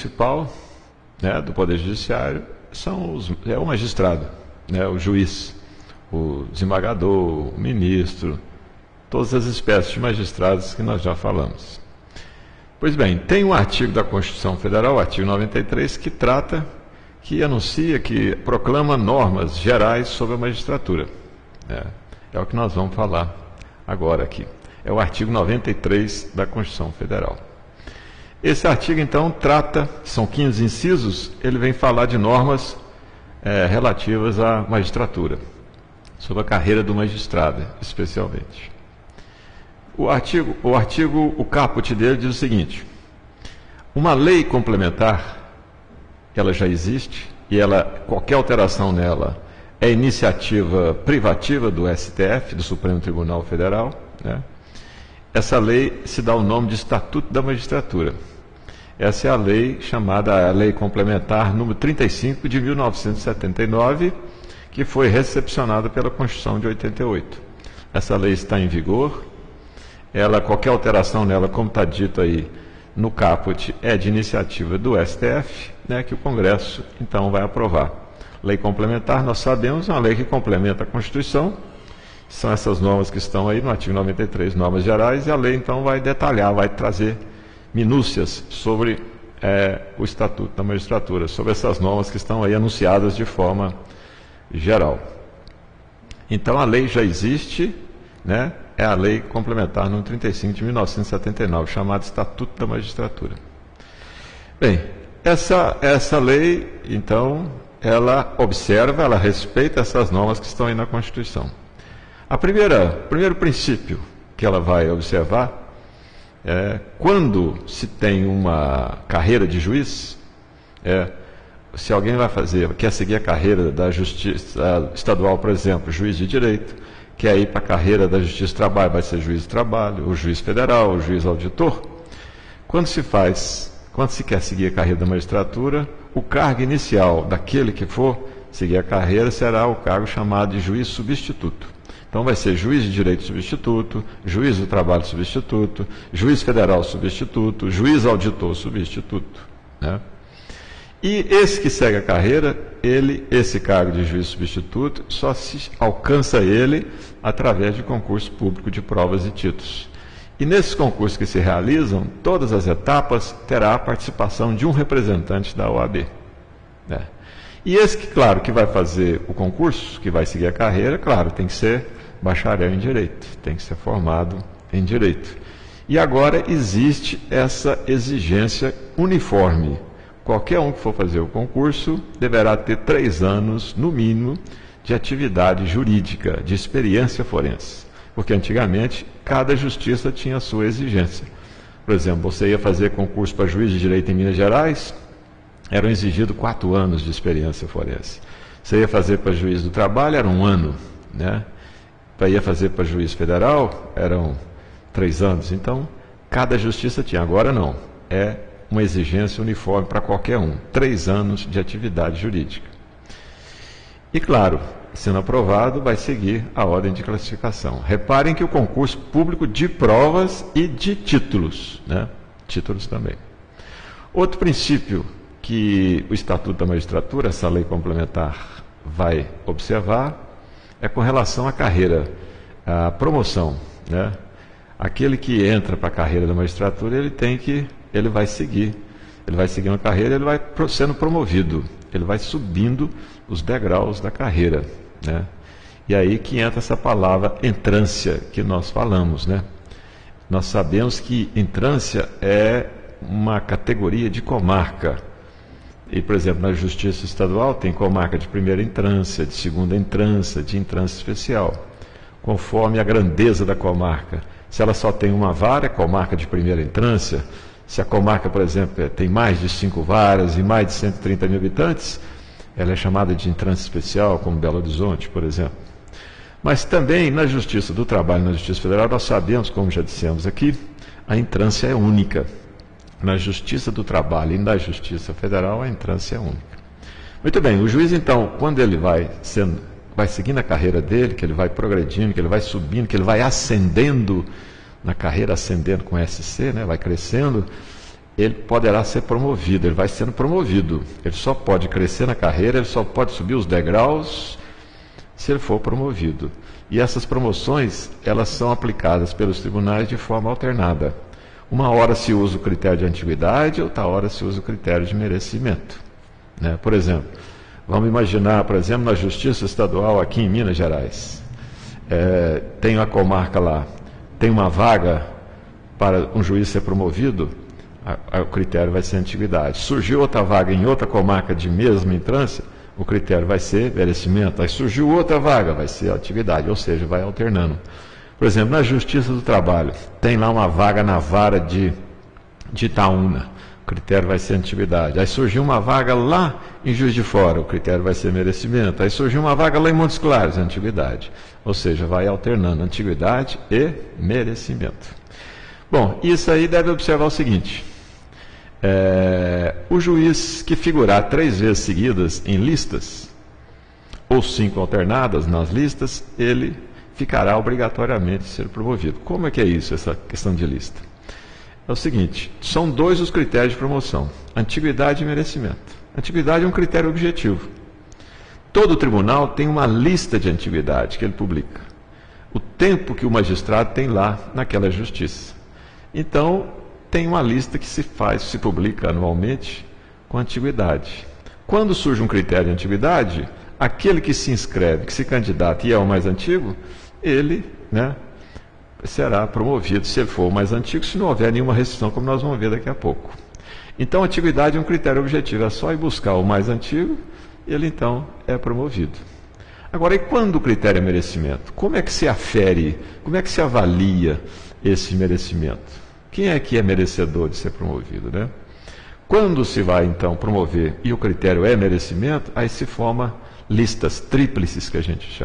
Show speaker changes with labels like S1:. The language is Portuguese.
S1: Principal, né, do Poder Judiciário é o magistrado, né, o juiz, o desembargador, o ministro, todas as espécies de magistrados que nós já falamos. Pois bem, tem um artigo da Constituição Federal, o artigo 93, que anuncia, que proclama normas gerais sobre a magistratura. É o que nós vamos falar agora aqui. É o artigo 93 da Constituição Federal. Esse artigo, então, são 15 incisos, ele vem falar de normas relativas à magistratura, sobre a carreira do magistrado, especialmente. O caput dele diz o seguinte: uma lei complementar, ela já existe, e qualquer alteração nela é iniciativa privativa do STF, do Supremo Tribunal Federal, né? Essa lei se dá o nome de Estatuto da Magistratura. Essa é a lei chamada Lei Complementar número 35 de 1979, que foi recepcionada pela Constituição de 88. Essa lei está em vigor. Qualquer alteração nela, como está dito aí no caput, é de iniciativa do STF, né, que o Congresso então vai aprovar. Lei complementar, nós sabemos, é uma lei que complementa a Constituição. São essas normas que estão aí no artigo 93, normas gerais, e a lei então vai detalhar, vai trazer minúcias sobre o Estatuto da Magistratura, sobre essas normas que estão aí anunciadas de forma geral. Então a lei já existe, né? É a Lei Complementar número 35 de 1979, chamada Estatuto da Magistratura. Bem, essa lei, então, ela observa, ela respeita essas normas que estão aí na Constituição. O primeiro princípio que ela vai observar é quando se tem uma carreira de juiz, se alguém quer seguir a carreira da Justiça Estadual, por exemplo, juiz de direito, quer ir para a carreira da Justiça do Trabalho, vai ser juiz de trabalho, o juiz federal, o juiz auditor. Quando se quer seguir a carreira da magistratura, o cargo inicial daquele que for seguir a carreira será o cargo chamado de juiz substituto. Então vai ser juiz de direito substituto, juiz do trabalho substituto, juiz federal substituto, juiz auditor substituto, né? E esse que segue a carreira, esse cargo de juiz substituto, só se alcança ele através de concurso público de provas e títulos. E nesses concursos que se realizam, todas as etapas terá a participação de um representante da OAB, né? E esse que vai fazer o concurso, que vai seguir a carreira, claro, tem que ser bacharel em Direito, tem que ser formado em Direito. E agora existe essa exigência uniforme. Qualquer um que for fazer o concurso deverá ter 3 anos, no mínimo, de atividade jurídica, de experiência forense. Porque antigamente, cada justiça tinha a sua exigência. Por exemplo, você ia fazer concurso para juiz de direito em Minas Gerais, eram exigidos 4 anos de experiência forense. Você ia fazer para juiz do trabalho, era 1 ano, né? Ia fazer para juiz federal, eram 3 anos. Então, cada justiça tinha. Agora não. É uma exigência uniforme para qualquer um. 3 anos de atividade jurídica. E, claro, sendo aprovado, vai seguir a ordem de classificação. Reparem que o concurso público de provas e de títulos, né? Títulos também. Outro princípio que o Estatuto da Magistratura, essa lei complementar, vai observar é com relação à carreira, à promoção, né? Aquele que entra para a carreira da magistratura, ele vai seguir uma carreira, ele vai sendo promovido, ele vai subindo os degraus da carreira, né? E aí que entra essa palavra entrância que nós falamos, né? Nós sabemos que entrância é uma categoria de comarca. E, por exemplo, na Justiça Estadual tem comarca de primeira entrância, de segunda entrância, de entrância especial, conforme a grandeza da comarca. Se ela só tem uma vara, é comarca de primeira entrância. Se a comarca, por exemplo, tem mais de 5 varas e mais de 130 mil habitantes, ela é chamada de entrância especial, como Belo Horizonte, por exemplo. Mas também na Justiça do Trabalho e na Justiça Federal, nós sabemos, como já dissemos aqui, a entrância é única. Na Justiça do Trabalho e na Justiça Federal, a entrância é única. Muito bem, o juiz, então, quando ele vai seguindo a carreira dele, que ele vai progredindo, que ele vai subindo, que ele vai ascendendo na carreira, ascendendo com SC, né, vai crescendo, ele poderá ser promovido, ele vai sendo promovido. Ele só pode crescer na carreira, ele só pode subir os degraus se ele for promovido. E essas promoções, elas são aplicadas pelos tribunais de forma alternada. Uma hora se usa o critério de antiguidade, outra hora se usa o critério de merecimento. Né? Por exemplo, vamos imaginar, por exemplo, na Justiça Estadual aqui em Minas Gerais. Tem uma comarca lá, tem uma vaga para um juiz ser promovido, o critério vai ser antiguidade. Surgiu outra vaga em outra comarca de mesma entrância, o critério vai ser merecimento. Aí surgiu outra vaga, vai ser atividade, ou seja, vai alternando. Por exemplo, na Justiça do Trabalho, tem lá uma vaga na vara de Itaúna, o critério vai ser antiguidade. Aí surgiu uma vaga lá em Juiz de Fora, o critério vai ser merecimento. Aí surgiu uma vaga lá em Montes Claros, antiguidade. Ou seja, vai alternando antiguidade e merecimento. Bom, isso aí deve observar o seguinte. O juiz que figurar 3 vezes seguidas em listas, ou 5 alternadas nas listas, ele ficará obrigatoriamente ser promovido. Como é que é isso, essa questão de lista? É o seguinte, são 2 os critérios de promoção, antiguidade e merecimento. Antiguidade é um critério objetivo. Todo tribunal tem uma lista de antiguidade que ele publica. O tempo que o magistrado tem lá naquela justiça. Então, tem uma lista que se publica anualmente com antiguidade. Quando surge um critério de antiguidade, aquele que se inscreve, que se candidata e é o mais antigo, ele, será promovido se ele for o mais antigo, se não houver nenhuma restrição, como nós vamos ver daqui a pouco. Então, a antiguidade é um critério objetivo, é só ir buscar o mais antigo, ele então é promovido. Agora, e quando o critério é merecimento? Como é que se afere, como é que se avalia esse merecimento? Quem é que é merecedor de ser promovido, né? Quando se vai, então, promover e o critério é merecimento, aí se forma listas tríplices, que a gente chama.